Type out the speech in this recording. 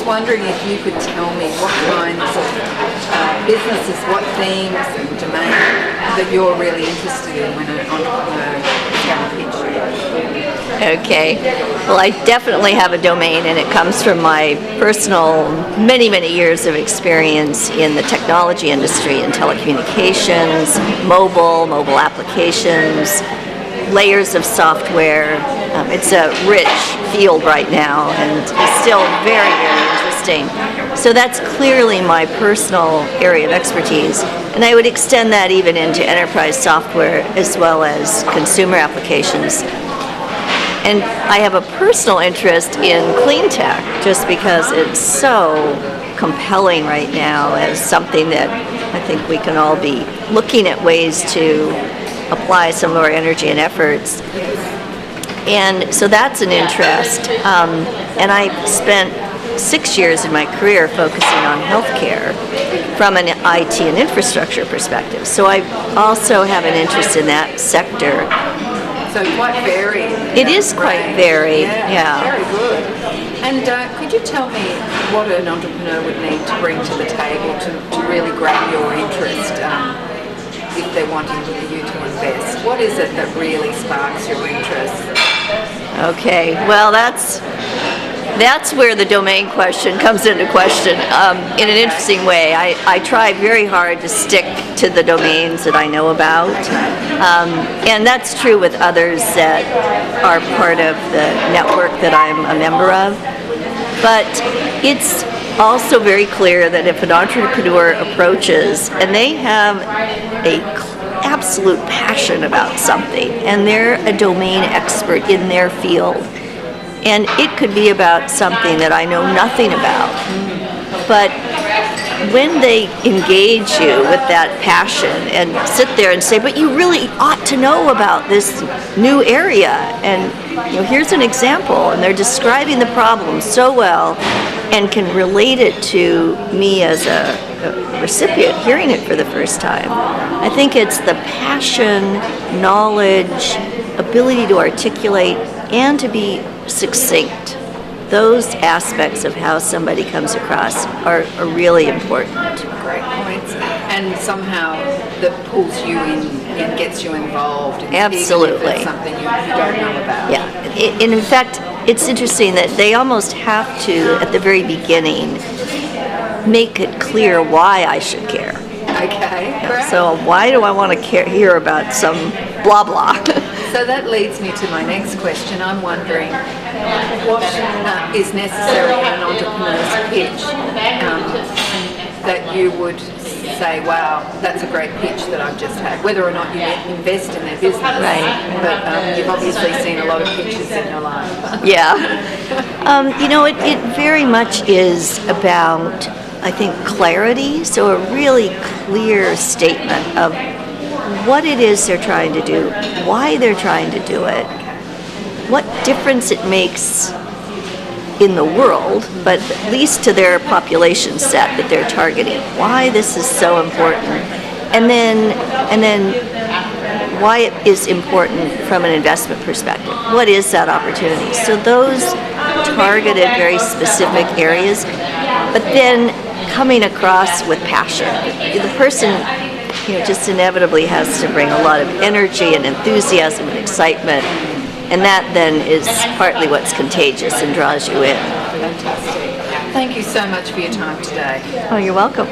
wondering if you could tell me what kinds of businesses, what themes and domains that you're really interested in when an entrepreneur is going to pitch you. Okay. Well, I definitely have a domain, and it comes from my personal many years of experience in the technology industry, in telecommunications, mobile applications, layers of software. It's a rich field right now, and it's still very interesting. So that's clearly my personal area of expertise, and I would extend that even into enterprise software as well as consumer applications. And I have a personal interest in clean tech just because it's so compelling right now as something that I think we can all be looking at ways to apply some of our energy and efforts. And so that's an interest. And I spent 6 years in my career focusing on healthcare from an IT and infrastructure perspective. So I also have an interest in that sector. So quite varied. It is quite varied, yeah. Very good. And could you tell me what an entrepreneur would need to bring to the table to really grab your interest if they're wanting you to invest? What is it that really sparks your interest? Okay, well that's where the domain question comes into question in an interesting way. I try very hard to stick to the domains that I know about, and that's true with others that are part of the network that I'm a member of. But it's also very clear that if an entrepreneur approaches and they have a absolute passion about something and they're a domain expert in their field, and it could be about something that I know nothing about, but when they engage you with that passion and sit there and say, but you really ought to know about this new area, and here's an example, and they're describing the problem so well and can relate it to me as a recipient hearing it for the first time. I think it's the passion, knowledge, ability to articulate, and to be succinct. Those aspects of how somebody comes across are really important. Great points. And somehow that pulls you in and gets you involved. Absolutely. Even if it's something you don't know about. Yeah. And in fact, it's interesting that they almost have to, at the very beginning, make it clear why I should care. Okay, great. So why do I want to hear about some blah blah? So that leads me to my next question. I'm wondering what is necessary in an entrepreneur's pitch that you would say, wow, that's a great pitch that I've just had, whether or not you invest in their business. Right. But you've obviously seen a lot of pitches in your life. Yeah. It very much is about, I think, clarity. So a really clear statement of what it is they're trying to do, why they're trying to do it, what difference it makes in the world, but at least to their population set that they're targeting, why this is so important, and then why it is important from an investment perspective. What is that opportunity? So those targeted, very specific areas, but then coming across with passion. The person just inevitably has to bring a lot of energy and enthusiasm and excitement, and that then is partly what's contagious and draws you in. Fantastic. Thank you so much for your time today. Oh, you're welcome.